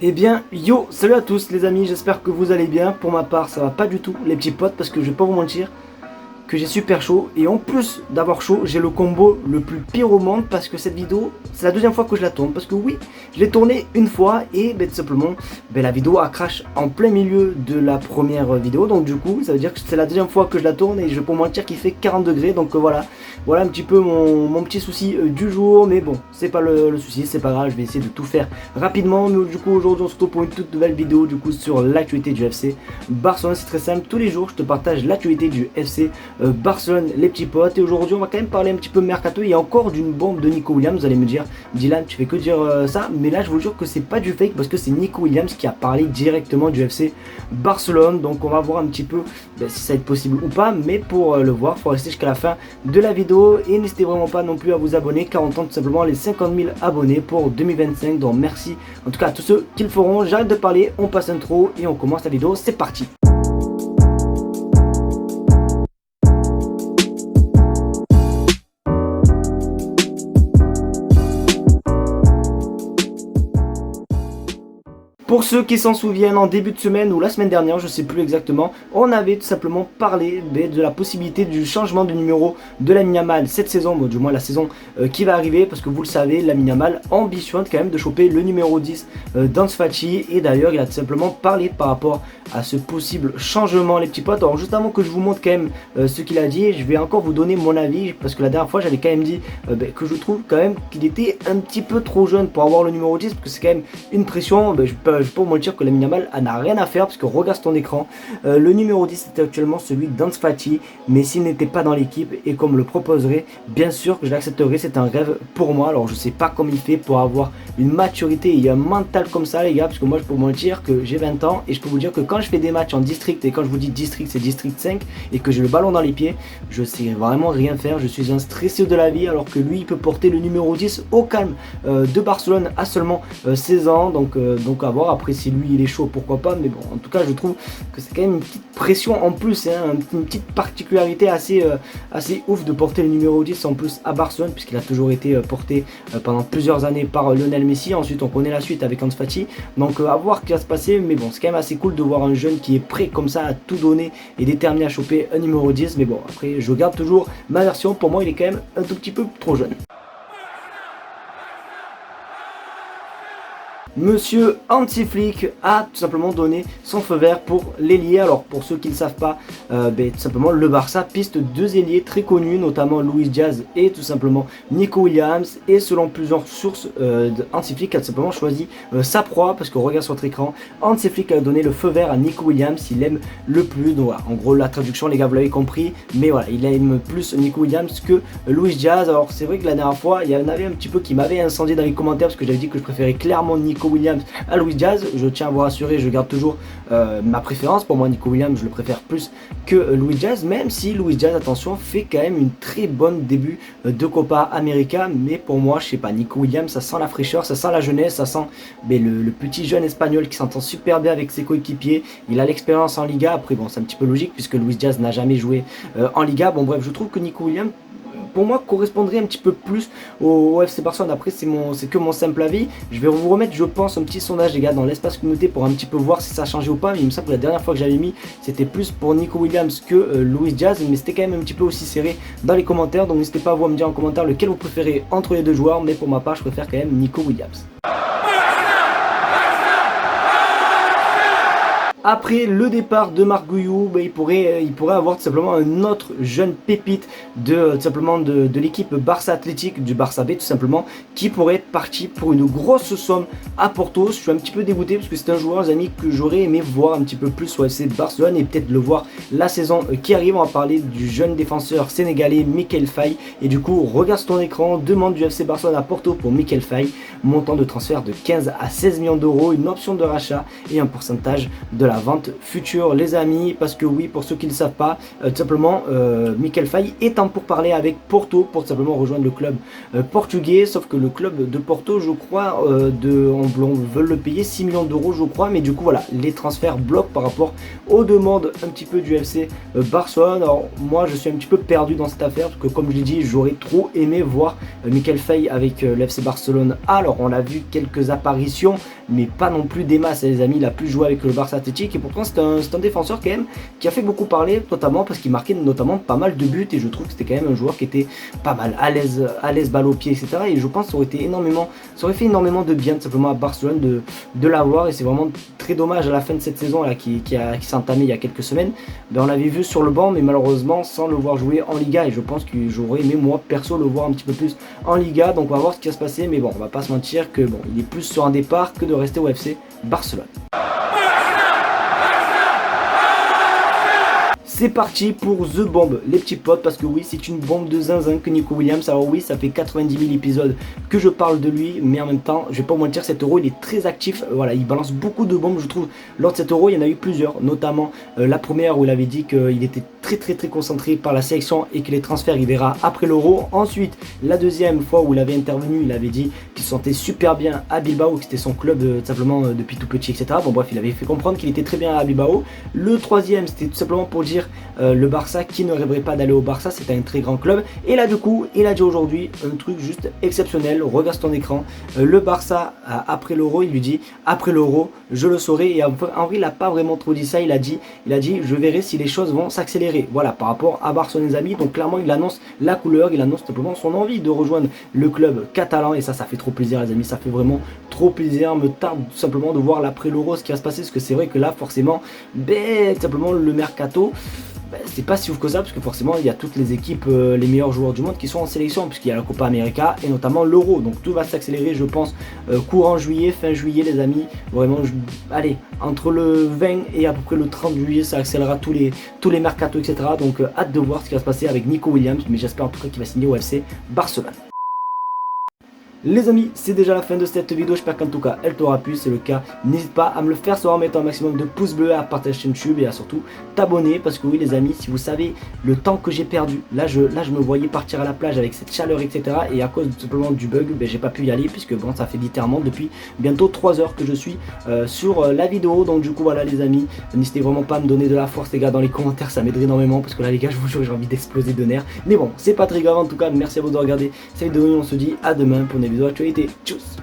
Eh bien, yo, salut à tous les amis, j'espère que vous allez bien. Pour ma part, ça va pas du tout les petits potes parce que je vais pas vous mentir que j'ai super chaud. Et en plus d'avoir chaud, j'ai le combo le plus pire au monde parce que cette vidéo, c'est la deuxième fois que je la tourne. Parce que oui, je l'ai tournée une fois et tout simplement, la vidéo a crash en plein milieu de la première vidéo. Donc du coup, ça veut dire que c'est la deuxième fois que je la tourne et je peux mentir qu'il fait 40 degrés. Donc voilà, voilà un petit peu mon petit souci du jour. Mais bon, c'est pas le souci, c'est pas grave, je vais essayer de tout faire rapidement. Mais du coup, aujourd'hui, on se retrouve pour une toute nouvelle vidéo du coup sur l'actualité du FC Barcelone. C'est très simple, tous les jours, je te partage l'actualité du FC Barcelone, les petits potes. Et aujourd'hui on va quand même parler un petit peu mercato. Il y a encore d'une bombe de Nico Williams. Vous allez me dire, Dylan, tu fais que dire ça, mais là je vous jure que c'est pas du fake parce que c'est Nico Williams qui a parlé directement du FC Barcelone. Donc on va voir un petit peu si ça va être possible ou pas, mais pour le voir, il faut rester jusqu'à la fin de la vidéo. Et n'hésitez vraiment pas non plus à vous abonner car on tente tout simplement les 50 000 abonnés pour 2025. Donc merci en tout cas à tous ceux qui le feront. J'arrête de parler, on passe intro et on commence la vidéo. C'est parti. Pour ceux qui s'en souviennent, en début de semaine ou la semaine dernière, je ne sais plus exactement, on avait tout simplement parlé de la possibilité du changement de numéro de Lamine Yamal cette saison, bon, du moins la saison qui va arriver, parce que vous le savez, Lamine Yamal ambitionne quand même de choper le numéro 10 d'Ansu Fati, et d'ailleurs il a tout simplement parlé par rapport à ce possible changement, les petits potes. Alors juste avant que je vous montre quand même ce qu'il a dit, je vais encore vous donner mon avis, parce que la dernière fois j'avais quand même dit que je trouve quand même qu'il était un petit peu trop jeune pour avoir le numéro 10, parce que c'est quand même une pression. Je peux vous mentir que Lamine Yamal n'a rien à faire, parce que regarde ton écran, le numéro 10 était actuellement celui d'Ansu Fati, mais s'il n'était pas dans l'équipe et qu'on me le proposerait, bien sûr que je l'accepterais. C'est un rêve pour moi. Alors je sais pas comment il fait pour avoir une maturité et un mental comme ça, les gars, parce que moi je peux vous mentir que j'ai 20 ans et je peux vous dire que quand je fais des matchs en district, et quand je vous dis district c'est district 5, et que j'ai le ballon dans les pieds, je sais vraiment rien faire. Je suis un stressé de la vie, alors que lui il peut porter le numéro 10 au calme de Barcelone à seulement 16 ans. Donc à voir après si lui il est chaud, pourquoi pas. Mais bon, en tout cas je trouve que c'est quand même une petite pression en plus, hein, une petite particularité assez ouf de porter le numéro 10 en plus à Barcelone, puisqu'il a toujours été porté pendant plusieurs années par Lionel Messi. Ensuite on connaît la suite avec Ansu Fati, donc à voir ce qui va se passer. Mais bon, c'est quand même assez cool de voir un jeune qui est prêt comme ça à tout donner et déterminé à choper un numéro 10. Mais bon, après je garde toujours ma version, pour moi il est quand même un tout petit peu trop jeune. Monsieur Hansi Flick a tout simplement donné son feu vert pour l'ailier. Alors pour ceux qui ne le savent pas, tout simplement le Barça piste deux ailiers très connus, notamment Luis Diaz et tout simplement Nico Williams. Et selon plusieurs sources, Hansi Flick a tout simplement choisi sa proie, parce qu'on regarde sur votre écran, Hansi Flick a donné le feu vert à Nico Williams, il aime le plus. Donc voilà, en gros la traduction les gars vous l'avez compris, mais voilà, il aime plus Nico Williams que Luis Diaz. Alors c'est vrai que la dernière fois il y en avait un petit peu qui m'avait incendié dans les commentaires, parce que j'avais dit que je préférais clairement Nico Williams à Luis Diaz. Je tiens à vous rassurer, je garde toujours ma préférence. Pour moi Nico Williams je le préfère plus que Luis Diaz, même si Luis Diaz, attention, fait quand même une très bonne début de Copa América. Mais pour moi je sais pas, Nico Williams ça sent la fraîcheur, ça sent la jeunesse, ça sent le petit jeune espagnol qui s'entend super bien avec ses coéquipiers. Il a l'expérience en Liga. Après bon, c'est un petit peu logique puisque Luis Diaz n'a jamais joué en Liga. Bon bref, je trouve que Nico Williams pour moi correspondrait un petit peu plus au FC Barcelone. Après c'est que mon simple avis. Je vais vous remettre, je pense, un petit sondage les gars dans l'espace communauté pour un petit peu voir si ça a changé ou pas. Mais il me semble que la dernière fois que j'avais mis c'était plus pour Nico Williams que Luis Diaz, mais c'était quand même un petit peu aussi serré dans les commentaires. Donc n'hésitez pas à vous me dire en commentaire lequel vous préférez entre les deux joueurs, mais pour ma part je préfère quand même Nico Williams. Après le départ de Marc Guiu, il pourrait avoir tout simplement un autre jeune pépite de l'équipe Barça Athletic, du Barça B tout simplement, qui pourrait être parti pour une grosse somme à Porto. Je suis un petit peu dégoûté parce que c'est un joueur, les amis, que j'aurais aimé voir un petit peu plus au FC Barcelone et peut-être le voir la saison qui arrive. On va parler du jeune défenseur sénégalais Michael Faye. Et du coup, regarde sur ton écran, demande du FC Barcelone à Porto pour Michael Faye, montant de transfert de 15 à 16 millions d'euros, une option de rachat et un pourcentage de la vente future les amis, parce que oui, pour ceux qui ne le savent pas, tout simplement Mikel Faye est en pourparlers avec Porto pour tout simplement rejoindre le club portugais, sauf que le club de Porto, je crois, on veut le payer 6 millions d'euros je crois, mais du coup voilà, les transferts bloquent par rapport aux demandes un petit peu du FC Barcelone. Alors moi je suis un petit peu perdu dans cette affaire, parce que comme je l'ai dit, j'aurais trop aimé voir Mikel Faye avec le FC Barcelone. Alors on a vu quelques apparitions, mais pas non plus des masses les amis. Il a plus joué avec le Barça Athletic, et pourtant c'est un défenseur quand même qui a fait beaucoup parler, notamment parce qu'il marquait notamment pas mal de buts, et je trouve que c'était quand même un joueur qui était pas mal à l'aise balle au pied, etc. Et je pense que ça aurait fait énormément de bien tout simplement à Barcelone de l'avoir, et c'est vraiment très dommage à la fin de cette saison là qui s'est entamée il y a quelques semaines. On l'avait vu sur le banc, mais malheureusement sans le voir jouer en Liga, et je pense que j'aurais aimé moi perso le voir un petit peu plus en Liga. Donc on va voir ce qui va se passer, mais bon, on va pas se mentir que bon, il est plus sur un départ que de rester au FC Barcelone. C'est parti pour The Bomb, les petits potes, parce que oui, c'est une bombe de zinzin que Nico Williams. Alors oui, ça fait 90 000 épisodes que je parle de lui, mais en même temps, je vais pas vous mentir, cet euro, il est très actif. Voilà, il balance beaucoup de bombes, je trouve. Lors de cet euro, il y en a eu plusieurs, notamment la première où il avait dit qu'il était très concentré par la sélection et que les transferts, il verra après l'euro. Ensuite, la deuxième fois où il avait intervenu, il avait dit qu'il se sentait super bien à Bilbao, que c'était son club simplement depuis tout petit, etc. Bon bref, il avait fait comprendre qu'il était très bien à Bilbao. Le troisième, c'était tout simplement pour dire le Barça qui ne rêverait pas d'aller au Barça, c'est un très grand club. Et là du coup, il a dit aujourd'hui un truc juste exceptionnel. Regarde ton écran, le Barça après l'euro, il lui dit après l'euro je le saurai. Et en vrai, il n'a pas vraiment trop dit ça. Il a dit je verrai si les choses vont s'accélérer. Voilà, par rapport à Barcelone les amis. Donc clairement il annonce la couleur, il annonce simplement son envie de rejoindre le club catalan, et ça fait trop plaisir les amis, ça fait vraiment trop plaisir. Me tarde tout simplement de voir l'après l'euro ce qui va se passer, parce que c'est vrai que là forcément tout simplement le mercato, c'est pas si ouf que ça, parce que forcément il y a toutes les équipes, les meilleurs joueurs du monde qui sont en sélection, puisqu'il y a la Copa América et notamment l'Euro. Donc tout va s'accélérer je pense courant juillet, fin juillet les amis. Vraiment allez, entre le 20 et à peu près le 30 juillet ça accélérera tous les mercatos, etc. Donc hâte de voir ce qui va se passer avec Nico Williams, mais j'espère en tout cas qu'il va signer au FC Barcelone. Les amis, c'est déjà la fin de cette vidéo, j'espère qu'en tout cas elle t'aura plu. Si c'est le cas, n'hésite pas à me le faire savoir en mettant un maximum de pouces bleus, à partager la chaîne YouTube et à surtout t'abonner, parce que oui les amis, si vous savez le temps que j'ai perdu, là je me voyais partir à la plage avec cette chaleur, etc. et à cause tout simplement du bug, j'ai pas pu y aller, puisque bon, ça fait littéralement depuis bientôt 3 heures que je suis sur la vidéo. Donc du coup voilà les amis, n'hésitez vraiment pas à me donner de la force les gars dans les commentaires, ça m'aiderait énormément, parce que là les gars je vous jure j'ai envie d'exploser de nerfs. Mais bon, c'est pas très grave en tout cas, merci à vous de regarder cette vidéo, on se dit à demain pour une vidéo actualité. Tchuss.